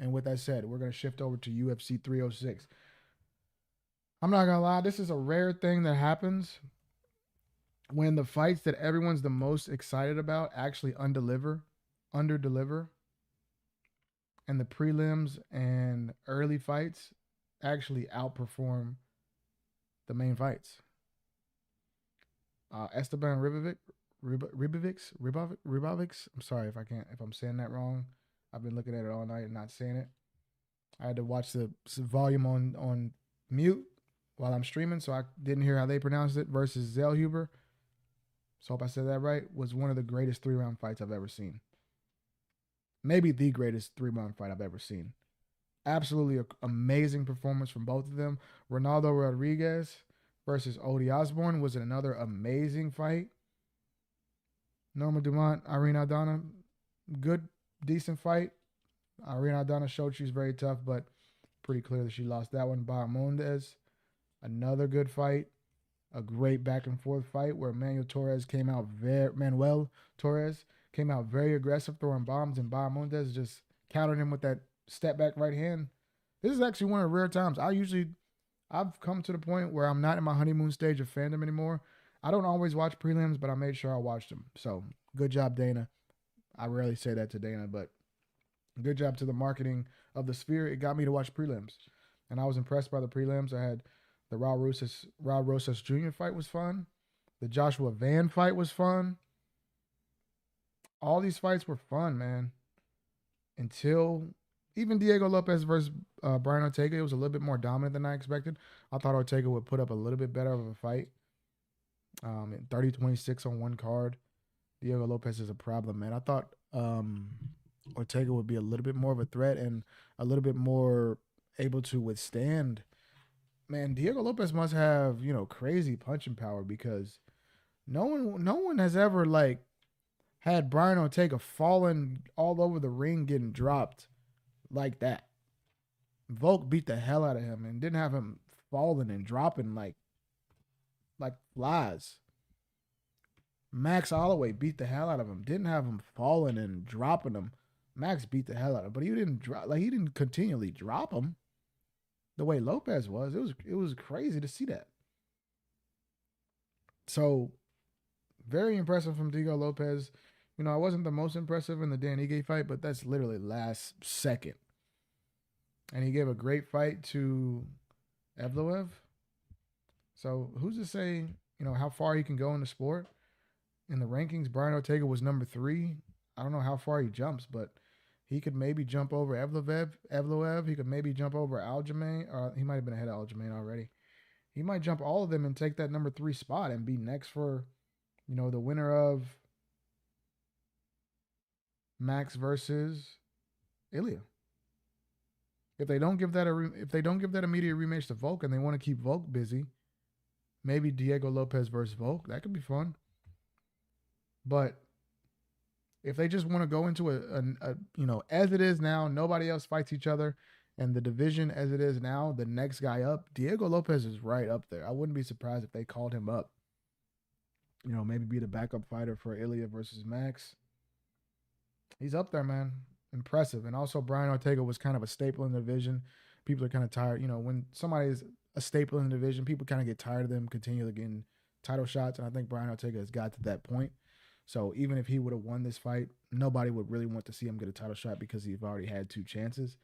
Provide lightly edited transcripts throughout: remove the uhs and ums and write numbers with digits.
And with that said, we're going to shift over to UFC 306. I'm not going to lie, this is a rare thing that happens when the fights that everyone's the most excited about actually underdeliver, and the prelims and early fights actually outperform the main fights. Esteban Ribovics. I'm sorry if I'm saying that wrong. I've been looking at it all night and not saying it. I had to watch the volume on mute while I'm streaming, so I didn't hear how they pronounced it. Versus Zellhuber. So hope I said that right. Was one of the greatest 3-round fights I've ever seen. Maybe the greatest 3-round fight I've ever seen. Absolutely amazing performance from both of them. Ronaldo Rodriguez versus Odie Osborne was another amazing fight. Norma Dumont, Irene Aldana, good, decent fight. Irene Aldana showed she's very tough, but pretty clear that she lost that one. Bahamondes, another good fight. A great back and forth fight where Manuel Torres came out very aggressive, throwing bombs, and Bahamondes just countered him with that step back right hand. This is actually one of the rare times. I've come to the point where I'm not in my honeymoon stage of fandom anymore. I don't always watch prelims, but I made sure I watched them. So good job, Dana. I rarely say that to Dana, but good job to the marketing of the Sphere. It got me to watch prelims, and I was impressed by the prelims. I had the Raul Rosas Jr. fight was fun. The Joshua Van fight was fun. All these fights were fun, man. Until even Diego Lopez versus Brian Ortega, it was a little bit more dominant than I expected. I thought Ortega would put up a little bit better of a fight. 30-26 on one card. Diego Lopez is a problem, man. I thought Ortega would be a little bit more of a threat and a little bit more able to withstand. Man, Diego Lopez must have, crazy punching power, because no one has ever had Brian Ortega falling all over the ring getting dropped like that. Volk beat the hell out of him and didn't have him falling and dropping like flies. Max Holloway beat the hell out of him. Didn't have him falling and dropping him. Max beat the hell out of him, but he didn't continually drop him the way Lopez was. It was crazy to see that. So very impressive from Diego Lopez. I wasn't the most impressive in the Dan Ige fight, but that's literally last second. And he gave a great fight to Evloev. So who's to say, how far he can go in the sport? In the rankings, Brian Ortega was number 3. I don't know how far he jumps, but he could maybe jump over Evloev. He could maybe jump over Aljamain. Or he might have been ahead of Aljamain already. He might jump all of them and take that number 3 spot and be next for, the winner of Max versus Ilya. If they don't give that immediate rematch to Volk and they want to keep Volk busy, maybe Diego Lopez versus Volk, that could be fun. But if they just want to go into as it is now, nobody else fights each other, and the division as it is now, the next guy up, Diego Lopez is right up there. I wouldn't be surprised if they called him up. Maybe be the backup fighter for Ilya versus Max. He's up there, man. Impressive. And also Brian Ortega was kind of a staple in the division. People are kind of tired. When somebody is a staple in the division, people kind of get tired of them continually getting title shots. And I think Brian Ortega has got to that point. So even if he would have won this fight, nobody would really want to see him get a title shot because he's already had 2 chances.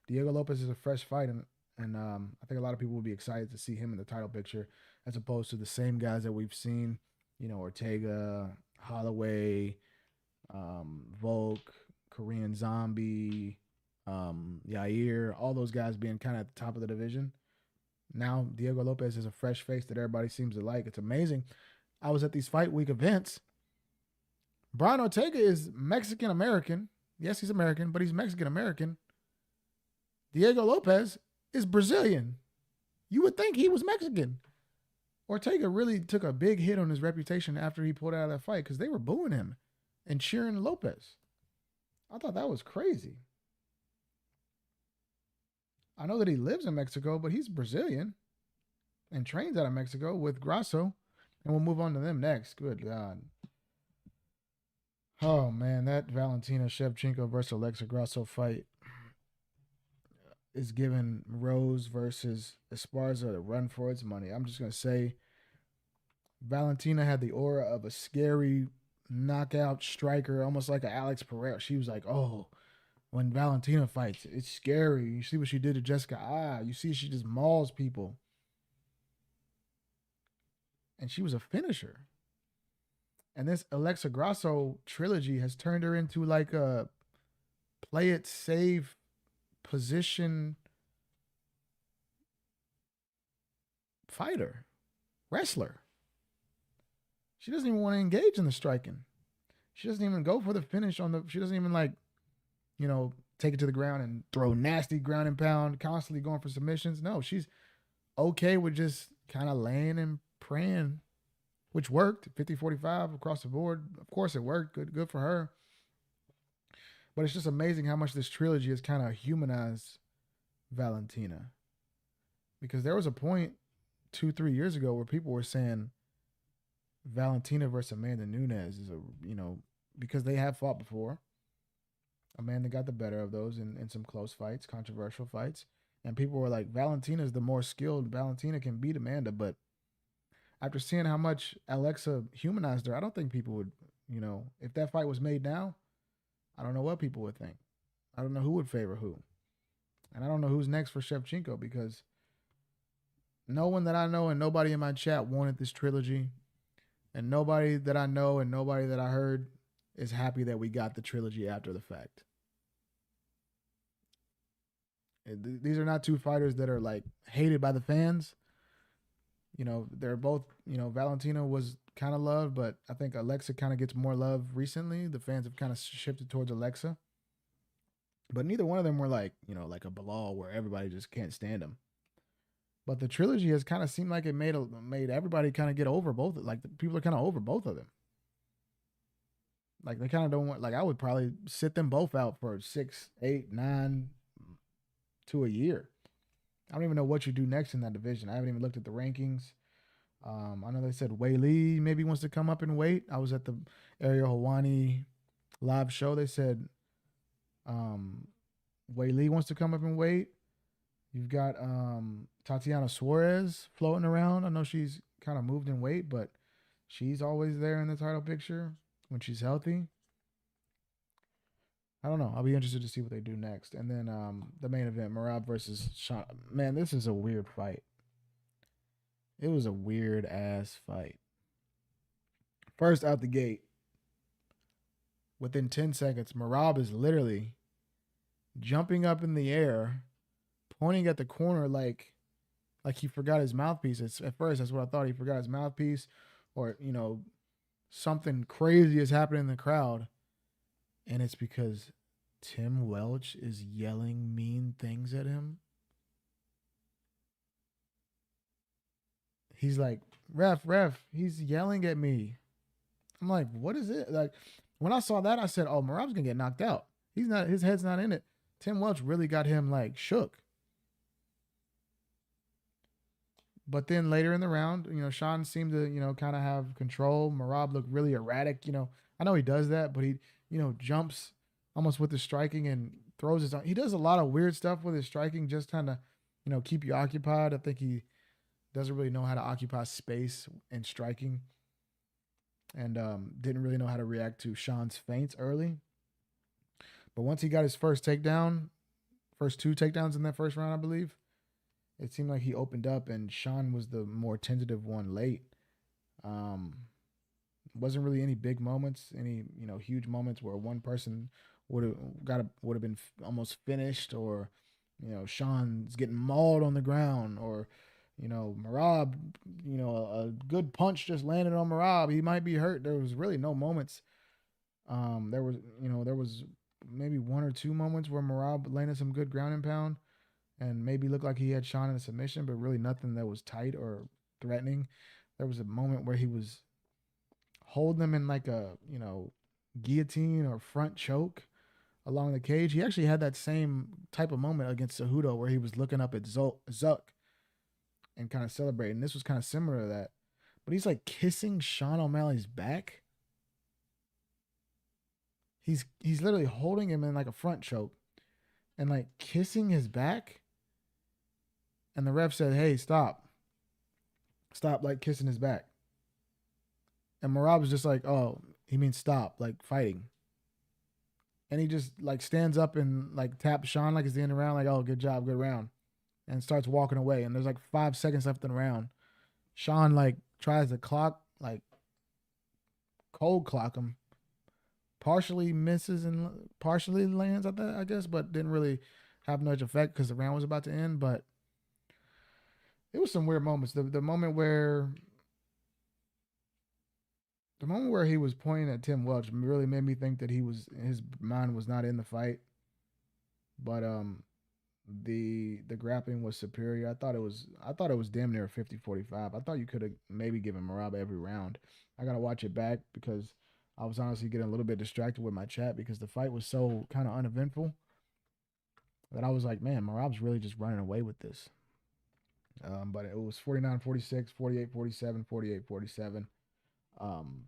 Diego Lopez is a fresh fight, and I think a lot of people will be excited to see him in the title picture as opposed to the same guys that we've seen, Ortega, Holloway, Volk, Korean Zombie, Yair, all those guys being kind of at the top of the division. Now Diego Lopez is a fresh face that everybody seems to like. It's amazing. I was at these fight week events. Brian Ortega is Mexican-American. Yes, he's American, but he's Mexican-American. Diego Lopez is Brazilian. You would think he was Mexican. Ortega really took a big hit on his reputation after he pulled out of that fight because they were booing him and cheering Lopez. I thought that was crazy. I know that he lives in Mexico, but he's Brazilian and trains out of Mexico with Grasso. And we'll move on to them next. Good God. Oh, man, that Valentina Shevchenko versus Alexa Grasso fight. is giving Rose versus Esparza a run for its money. I'm just gonna say Valentina had the aura of a scary knockout striker, almost like a Alex Pereira. She was like, oh, when Valentina fights, it's scary. You see what she did to Jessica. You see she just mauls people. And she was a finisher. And this Alexa Grasso trilogy has turned her into like a play it safe position fighter, wrestler. She doesn't even want to engage in the striking. She doesn't even go for the finish on the. She doesn't even like, take it to the ground and throw nasty ground and pound, constantly going for submissions. No, she's okay with just kind of laying and praying, which worked 50-45 across the board. Of course, it worked. Good for her. But it's just amazing how much this trilogy has kind of humanized Valentina. Because there was a point 2-3 years ago where people were saying Valentina versus Amanda Nunes is because they have fought before. Amanda got the better of those in some close fights, controversial fights. And people were like, Valentina is the more skilled. Valentina can beat Amanda. But after seeing how much Alexa humanized her, I don't think people would, if that fight was made now, I don't know what people would think. I don't know who would favor who. And I don't know who's next for Shevchenko because no one that I know and nobody in my chat wanted this trilogy. And nobody that I know and nobody that I heard is happy that we got the trilogy after the fact. These are not two fighters that are like hated by the fans. They're both, Valentina was kind of loved, but I think Alexa kind of gets more love recently. The fans have kind of shifted towards Alexa. But neither one of them were like, like a Bilal where everybody just can't stand them. But the trilogy has kind of seemed like it made everybody kind of get over both. Like the people are kind of over both of them. Like they kind of don't want. Like I would probably sit them both out for 6, 8, 9 to a year. I don't even know what you do next in that division. I haven't even looked at the rankings. I know they said Wei Lee maybe wants to come up in weight. I was at the Ariel Helwani live show. They said Wei Lee wants to come up in weight. You've got Tatiana Suarez floating around. I know she's kind of moved in weight, but she's always there in the title picture when she's healthy. I don't know. I'll be interested to see what they do next. And then the main event, Merab versus Sean. Man, this is a weird fight. It was a weird ass fight. First out the gate, within 10 seconds, Merab is literally jumping up in the air, pointing at the corner like he forgot his mouthpiece. At first, that's what I thought. He forgot his mouthpiece, or something crazy is happening in the crowd, and it's because Tim Welch is yelling mean things at him. He's like, ref, he's yelling at me. I'm like, what is it? Like, when I saw that, I said, oh, Merab's gonna get knocked out. His head's not in it. Tim Welch really got him like shook. But then later in the round, Sean seemed to, kind of have control. Merab looked really erratic. I know he does that, but he, jumps almost with his striking and throws his own. He does a lot of weird stuff with his striking, just trying to, keep you occupied. I think he doesn't really know how to occupy space in striking, and didn't really know how to react to Sean's feints early. But once he got his first two takedowns in that first round, I believe, it seemed like he opened up, and Sean was the more tentative one late. Wasn't really any big moments, any huge moments where one person would have been almost finished, or Sean's getting mauled on the ground, or Merab, a good punch just landed on Merab. He might be hurt. There was really no moments. There was maybe 1 or 2 moments where Merab landed some good ground and pound, and maybe looked like he had Sean in a submission, but really nothing that was tight or threatening. There was a moment where he was holding him in like a, guillotine or front choke along the cage. He actually had that same type of moment against Cejudo where he was looking up at Zuck and kind of celebrating. This was kind of similar to that. But he's like kissing Sean O'Malley's back. He's literally holding him in like a front choke and like kissing his back. And the ref said, "Hey, stop, stop!" Like kissing his back. And Marab was just like, "Oh, he means stop, like fighting." And he just like stands up and like taps Sean like it's the end of the round, like, "Oh, good job, good round," and starts walking away. And there's like 5 seconds left in the round. Sean like tries to clock, like cold clock him, partially misses and partially lands at that, I guess, but didn't really have much effect because the round was about to end. But it was some weird moments. The moment where he was pointing at Tim Welch really made me think that his mind was not in the fight. But the grappling was superior. I thought it was damn near 50-45. I thought you could have maybe given Marab every round. I gotta watch it back because I was honestly getting a little bit distracted with my chat because the fight was so kind of uneventful that I was like, man, Marab's really just running away with this. But it was 49-46, 48-47, 48-47. Um,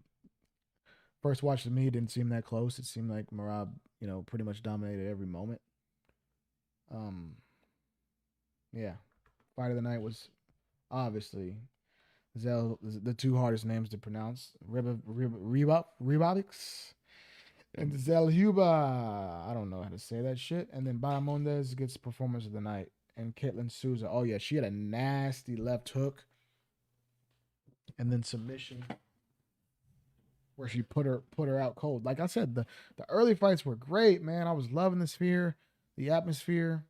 First watch to me didn't seem that close. It seemed like Marab, pretty much dominated every moment. Um, yeah, fight of the night was obviously the two hardest names to pronounce: Rebobix and Zelhuba. I don't know how to say that shit. And then Bahamondes gets performance of the night. And Caitlin Souza. Oh yeah, she had a nasty left hook, and then submission where she put her out cold. Like I said, the early fights were great, man. I was loving the sphere, the atmosphere.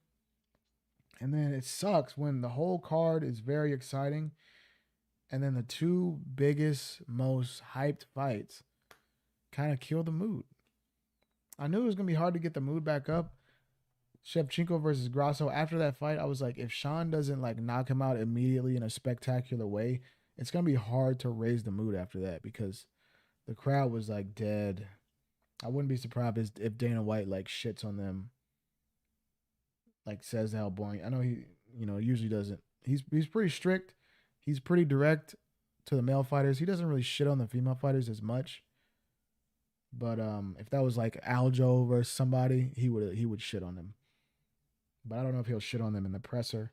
And then it sucks when the whole card is very exciting, and then the two biggest, most hyped fights kind of kill the mood. I knew it was gonna be hard to get the mood back up. Shevchenko versus Grasso. After that fight, I was like, if Sean doesn't like knock him out immediately in a spectacular way, it's gonna be hard to raise the mood after that because the crowd was like dead. I wouldn't be surprised if Dana White like shits on them, like says how boring. I know he, usually doesn't. He's pretty strict. He's pretty direct to the male fighters. He doesn't really shit on the female fighters as much. But if that was like Aljo versus somebody, he would shit on them. But I don't know if he'll shit on them in the presser.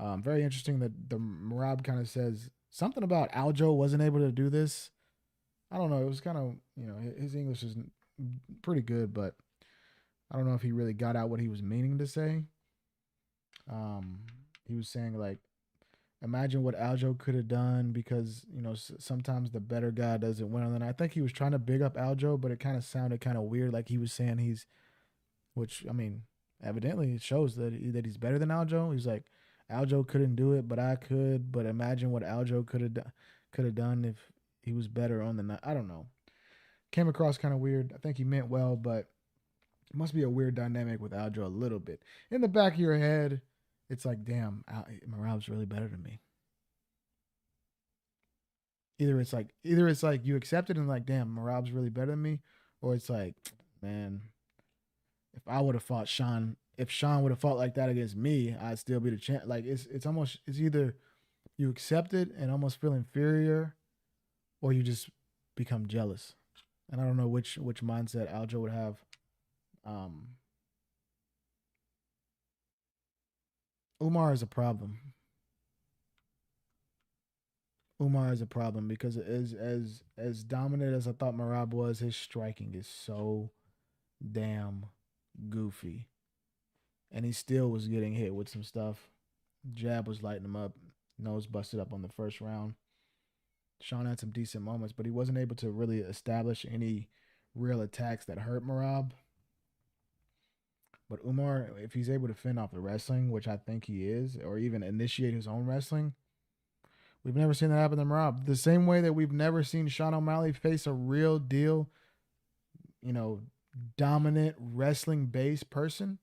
Very interesting that the Marab kind of says something about Aljo wasn't able to do this. I don't know. It was kind of, his English is pretty good, but I don't know if he really got out what he was meaning to say. He was saying like, imagine what Aljo could have done because sometimes the better guy doesn't win. And I think he was trying to big up Aljo, but it kind of sounded kind of weird, like he was saying which I mean, evidently it shows that he's better than Aljo. He's like, Aljo couldn't do it, but I could. But imagine what Aljo could have done if he was better on the night. I don't know. Came across kind of weird. I think he meant well, but it must be a weird dynamic with Aljo a little bit. In the back of your head, it's like, damn, Moral's really better than me. Either it's like you accept it and like, damn, Marab's really better than me, or it's like, man, if I would have fought Sean, if Sean would have fought like that against me, I'd still be the champ. Like it's either you accept it and almost feel inferior, or you just become jealous. And I don't know which mindset Aljo would have. Um, Umar is a problem. Umar is a problem because as dominant as I thought Marab was, his striking is so damn goofy, and he still was getting hit with some stuff. Jab was lighting him up, nose busted up on the first round. Sean had some decent moments, but he wasn't able to really establish any real attacks that hurt Marab. But Umar, if he's able to fend off the wrestling, which I think he is, or even initiate his own wrestling, we've never seen that happen to Marab. The same way that we've never seen Sean O'Malley face a real deal, you know, dominant wrestling based person.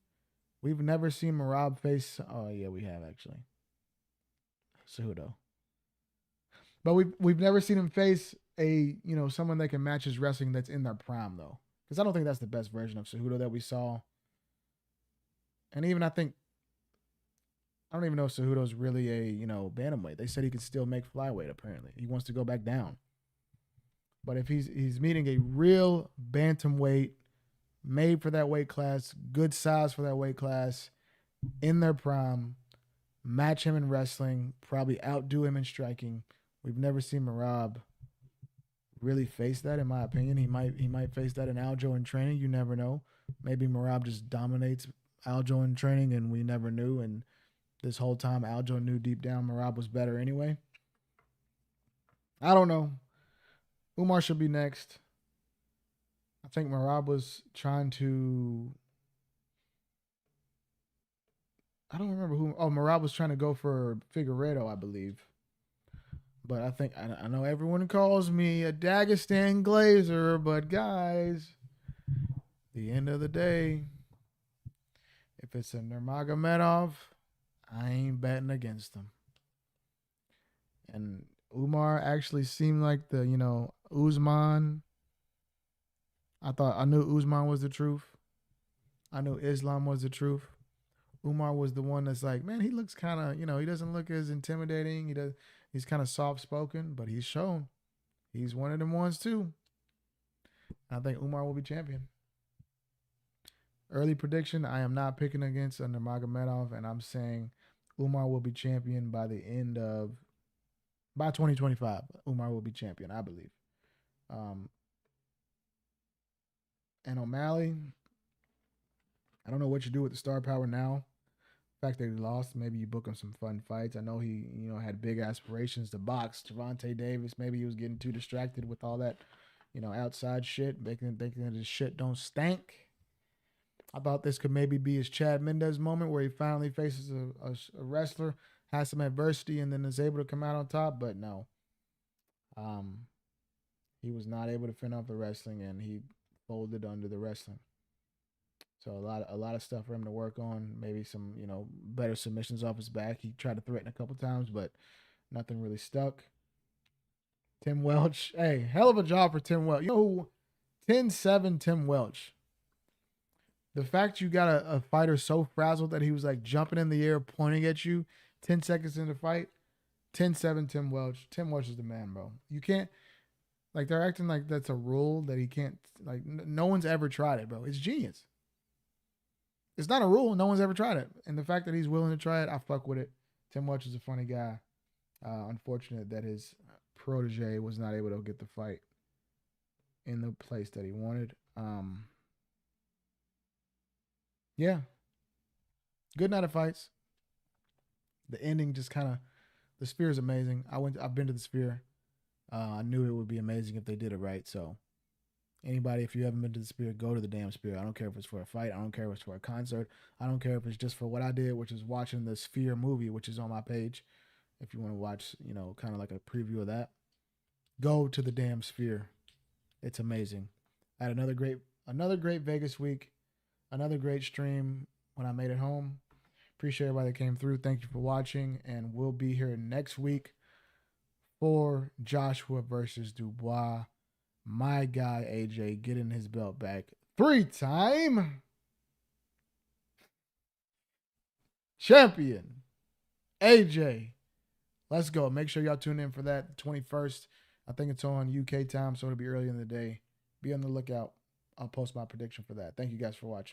We've never seen Marab face. Oh yeah, we have actually. Cejudo. But we've never seen him face someone that can match his wrestling that's in their prime though, because I don't think that's the best version of Cejudo that we saw. And even I don't even know if Cejudo's really a bantamweight. They said he could still make flyweight. Apparently, he wants to go back down. But if he's meeting a real bantamweight, made for that weight class, good size for that weight class, in their prime, match him in wrestling, probably outdo him in striking. We've never seen Marab really face that, in my opinion. He might face that in Aljo in training. You never know. Maybe Marab just dominates Aljo in training, and we never knew. And this whole time, Aljo knew deep down Marab was better anyway. I don't know. Umar should be next. I think Marab was trying to. I don't remember who. Oh, Marab was trying to go for Figueredo, I believe. But I think I know everyone calls me a Dagestan Glazer, but guys, the end of the day, if it's a Nurmagomedov, I ain't betting against him. And Umar actually seemed like the Usman. I knew Usman was the truth. I knew Islam was the truth. Umar was the one that's like, man, he looks kind of, he doesn't look as intimidating. He's kind of soft spoken, but he's shown he's one of them ones too. I think Umar will be champion. Early prediction: I am not picking against Nurmagomedov, and I'm saying Umar will be champion by 2025. Umar will be champion, I believe. And O'Malley, I don't know what you do with the star power now. The fact that he lost, maybe you book him some fun fights. I know he, had big aspirations to box Gervonta Davis. Maybe he was getting too distracted with all that, outside shit, thinking that his shit don't stink. I thought this could maybe be his Chad Mendez moment where he finally faces a wrestler, has some adversity, and then is able to come out on top. But no, he was not able to finish off the wrestling, and he folded under the wrestling. So a lot of stuff for him to work on. Maybe some better submissions off his back. He tried to threaten a couple times, but nothing really stuck. Tim Welch, hey, hell of a job for Tim Welch. 10-7 Tim Welch. The fact you got a fighter so frazzled that he was like jumping in the air, pointing at you 10 seconds in the fight. 10-7 Tim Welch. Tim Welch is the man, bro. You can't, like, they're acting like that's a rule that he can't, like, no one's ever tried it, bro. It's genius. It's not a rule. No one's ever tried it. And the fact that he's willing to try it, I fuck with it. Tim Welch is a funny guy. Unfortunate that his protege was not able to get the fight in the place that he wanted. Yeah. Good night of fights. The ending just kind of, the Sphere is amazing. I've been to the Sphere. I knew it would be amazing if they did it right. So anybody, if you haven't been to the Sphere, go to the damn Sphere. I don't care if it's for a fight. I don't care if it's for a concert. I don't care if it's just for what I did, which is watching the Sphere movie, which is on my page. If you want to watch, kind of like a preview of that, go to the damn Sphere. It's amazing. I had another great Vegas week. Another great stream when I made it home. Appreciate everybody that came through. Thank you for watching. And we'll be here next week for Joshua versus Dubois. My guy, AJ, getting his belt back. 3-time champion, AJ. Let's go. Make sure y'all tune in for that. 21st. I think it's on UK time, so it'll be early in the day. Be on the lookout. I'll post my prediction for that. Thank you guys for watching.